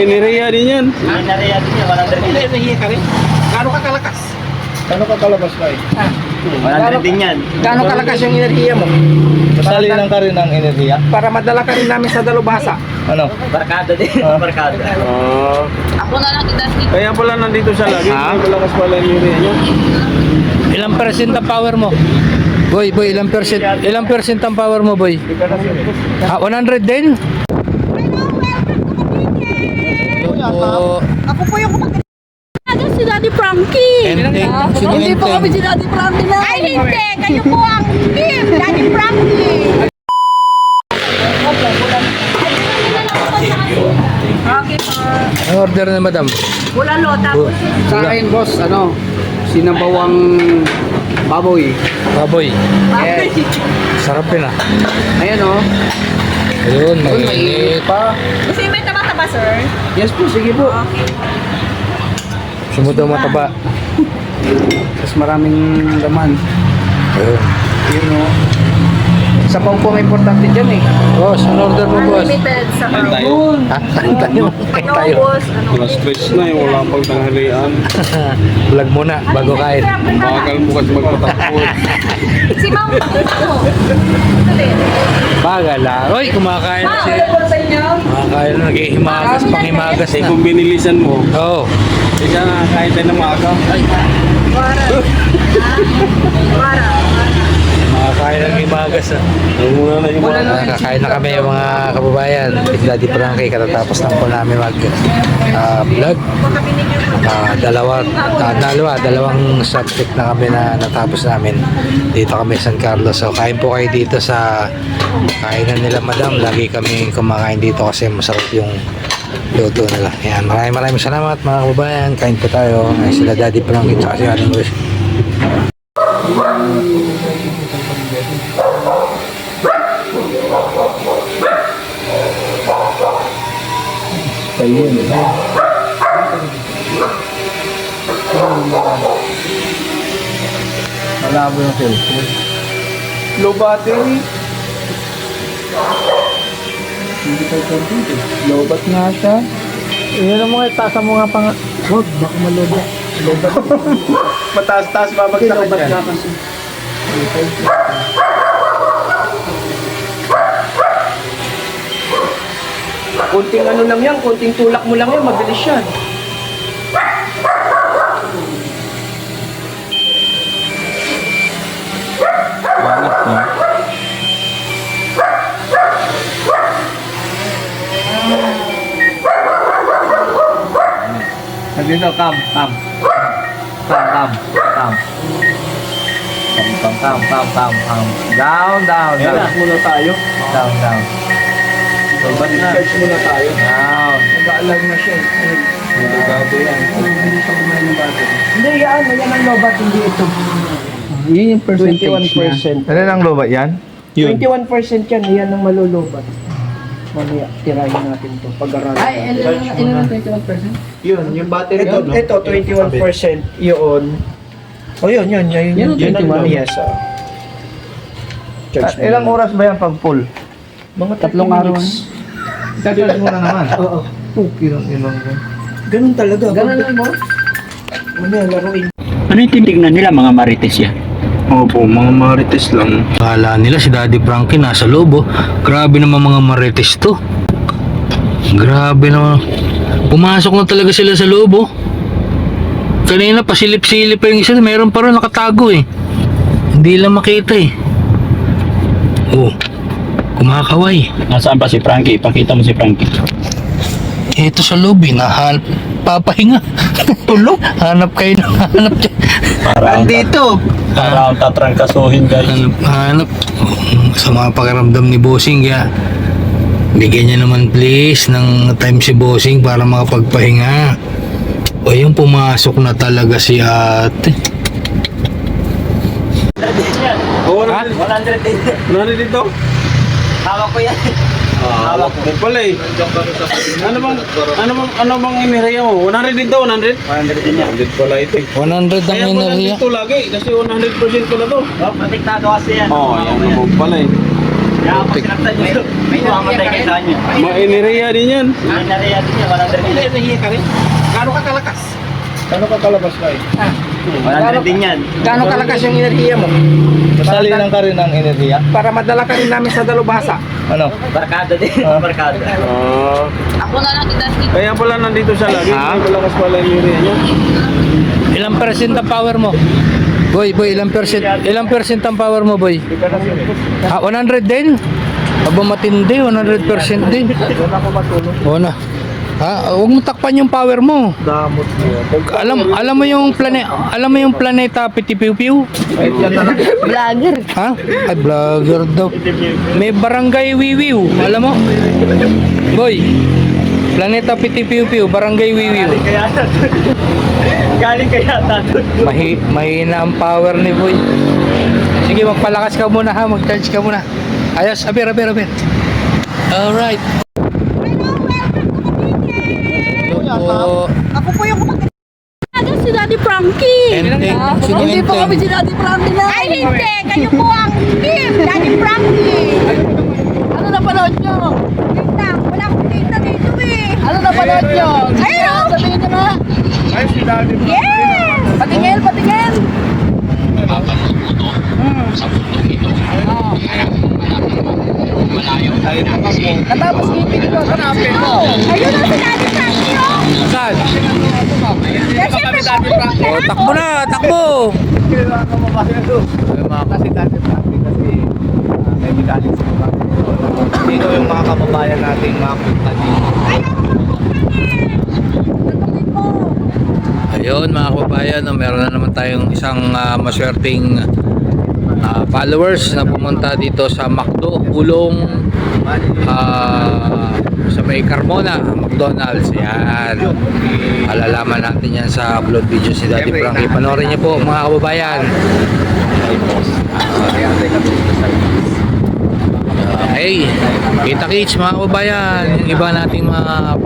enerhiya din yan. Enerhiya din yan, 100 din. Enerhiya ka rin. Gaano ka kalakas? Ano ka kalabas ba 100 din yan. Gaano kalakas yung enerhiya mo? Kasalinan ka rin ng enerhiya? Para madala ka rin namin sa dalubhasa. Ano? Barkada din, barkada. Ako na lang kita dito. Kaya pala nandito siya lagi. May malakas pala yung enerhiya niya. Ilang percent ang power mo? Boy, ilang percent ang power mo, boy? 100 din? Hello. Ako po yung kumag... Ano si Daddy Frankie? Enteng. Sino Hindi po Enteng? kami si Daddy Frankie na. Ay, hindi. Kayo po ang team. Daddy Frankie. Okay po. Ang order na, madam? Wala lo. Tapos Sa akin, boss, sinabawang baboy. Baboy. Yes. Sarap yun ah. Ayan o. Ayun, mainit. Pa. Kasi may taba-taba, sir. Yes po, sige po. Okay. Sumo daw mataba. Tapos maraming laman. Ayun. Yun o. Sabaw po ang importante dyan eh. Boss, ang order mo, boss? Unlimited sa Kain tayo. Ha? Kain tayo. Kain tayo. Naubos. Ano? Wala stress na eh. Wala pang tanghalian. Vlog muna, bago kain. Bakal mo kasi magpatapos. Si Ma'am. Ano? Ito din. Bagal ah. Uy, kumakain na siya. Ma'am, sa inyo. Kumakain na, nag-ihimagas, panghimagas Eh na. kung binilisan mo, Oo. isa na kain tayo ng maaga. Wara. Wara. Makakain ng himagas ah. Ano muna na yung mga... Nakakain na kami mga kababayan. Si Daddy Frankie, katatapos lang po namin mag vlog. Dalawang subject na kami na natapos namin. Dito kami sa San Carlos. So kain po kayo dito sa kainan nila madam. Lagi kami kumakain dito kasi masarap yung luto nila. Yan, maraming salamat mga kababayan. Kain po tayo. Ay, sila Daddy Frankie at si Aling Rose. Ayun. Malabo yung cellphone. Low battery. Hindi tayo computer. Low bat nga siya. Iyan mo nga, tasa mo nga pang... Huwag, baka malobo. Mataas-taas babagsak ka dyan. Kunting ano lang yan, kunting tulak mo lang yan, mabilis yan. Bangat na. Dito, come. Down. Muna tayo. Down. Ba't na-charge muna tayo? Down. Nag-aalarm na siya. Bago yan. Hindi pa kumain ng battery. Hindi, yan ang lobat, hindi ito. Yun yung percentage 21%. Ano lang lobat yan? 21% yan, yan ang malulubat. Mamaya, tirahin natin to pag-aralan. Ay, ilan ang 21%? Yun, yung battery Ito, doon. ito 21% yun. Oh, yun. Yun ang 21. Yes, Charge mo Ilang na. oras ba yan pag full? Mga 3 araw. Charge mo na naman. Oo. Ilang yan. Ganun talaga. Ganun lang mo? Mamaya, laruin. Ano yung tinitignan nila, mga marites yan? Opo, mga marites lang. Kala nila si Daddy Frankie nasa loob oh. Grabe naman mga marites to. Grabe naman. Pumasok na talaga sila sa loob oh. Kanina pasilip-silip pa yung isa. Meron pa rin nakatago eh. Hindi lang makita eh. Oh. Kumakaway. Nasaan pa si Frankie? Ipakita mo si Frankie. Ito sa loob eh. Papahinga. Tulog. Hanap kayo ng hanap dyan. Andito! Para ang tatrangkasuhin, guys. Hanap. Sa mga pakiramdam ni Bossing kaya bigyan niya naman please ng time si Bossing para makapagpahinga. O yung pumasok na talaga si ate. Oo, Ha? 100 din. Ano dito? Hawak ko yan. Hawak mo pala eh. Ano bang iniraya mo? 100 dito, 100? 100 din yan. 100 pala ito eh. 100 ang Kaya pala enerhiya. dito lagi, kasi 100% pala to. Oh, protektado kasi yan. Oo, yan naman pala eh. Kaya ako sinaktan nyo. May namamatay kayo sa inyo. Mainiriya din yan. May nariyan niya, 100 din. Gano'ng katalakas? Ano ka kalabas ka 100 din yan. Gano'ng kalakas yung enerhiya mo? Kasalinan ka rin ng enerhiya? Para madala ka rin namin sa dalubhasa. Ano? Barkada din. Barkada. Ako na lang kita. Kaya pala nandito siya lagi. Ha? May malakas pala yung enerhiya niya. Ilang percent ang power mo? Boy, ilang percent ang power mo, boy? Ah, 100 din? Aba matindi, 100% din. Doon ako matulog. O na. Ha, huwag mo takpan yung power mo. Damot mo. Alam mo yung planeta Pitipiu-Piu? Kahit yan talaga. Vlogger. Ha? Ay, vlogger daw. May barangay Wiwiw, alam mo? Boy, planeta Pitipiu-Piu, barangay Wiwiw. Kaya galing kaya tatod. Mahina ang power ni Boy. Sige, magpalakas ka muna ha, mag-charge ka muna. Ayos, aber. Alright. Hello po. Ako po yung Ano si Daddy Frankie? Enteng. Sino Hindi po Enteng? kami si Daddy Frankie na. Ay, hindi. Kayo po ang team, Daddy Frankie. Ano napanood nyo? Dita. Wala akong dita dito eh. Ano napanood nyo? Ayun! Sabihin nyo na. Ay, si Daddy. Yes! Patingin. Natapos ngipin ko. Hanapin mo. Ayun na si Daddy Frankie, oh. Saan? Kaya syempre po. O, takbo na, takbo. Kasi Daddy Frankie kasi may bigaling sa mga sino yung mga kababayan nating mga punta dito. Ayun mga kababayan, meron na naman tayong isang maswerteng followers na pumunta dito sa McDo, Ulong, sa may Carmona, McDonald's. Yan. Alalaman natin yan sa upload video si Daddy Frankie. Panoorin niyo po mga kababayan. Hey, kita-kits mga kababayan. Yung iba nating mga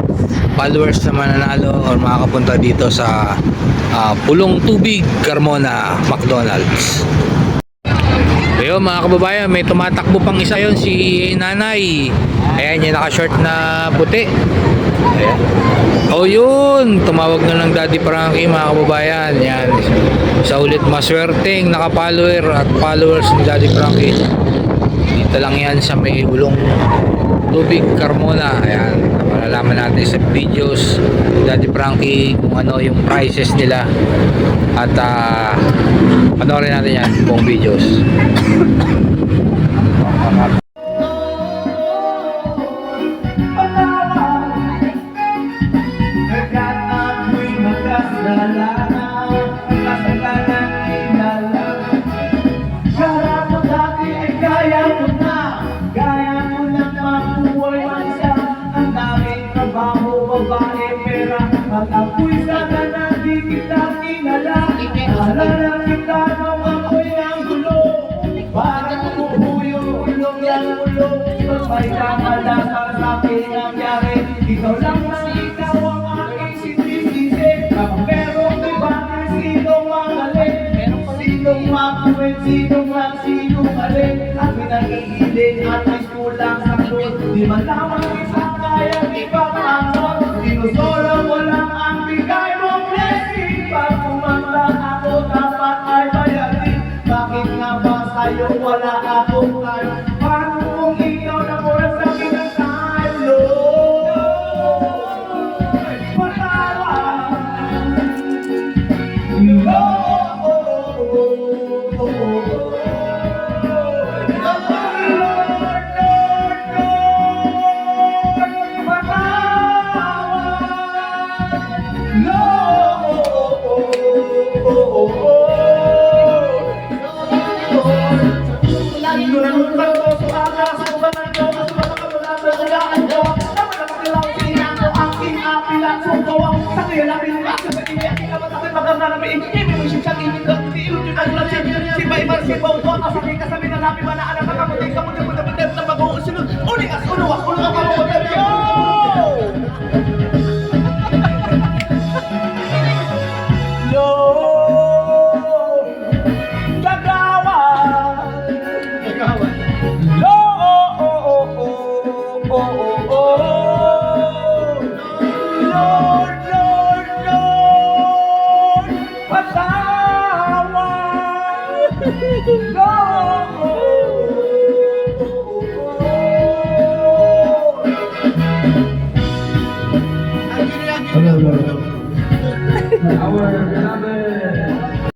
followers na mananalo o makakapunta dito sa Pulong Tubig, Carmona, McDonald's. Ayun mga kababayan, may tumatakbo pang isa yon, si Nanay. Ayan, yung naka-short na puti. Ayan. Oh yun, tumawag na ng Daddy Frankie mga kababayan. Yan, sa ulit maswerteng naka-follower at followers ni Daddy Frankie. Dito lang yan sa may Ulong Tubig, Carmona. Ayan, malalaman natin sa videos Daddy Frankie kung ano yung prices nila. At panoorin natin yan buong videos. May kamala sa aking nangyari. Ikaw lang na ikaw ang aking sinisisi. Pero ibang sinong magaling, sinong makuwin, sinong lang, sinong galing. At pinag-iiling at may kulang sa doon. Di man lamang isang kayang ipapangod. Sinusolo mo lang ang bigay mong blessing. Pag kumanda ako, dapat ay bayarin. Bakit nga ba sa'yo wala akong time? Paano kung ikaw na mula sa akin ang time, Lord? Patawad, Lord, Lord, Lord, pasaway, Lord. Our beloved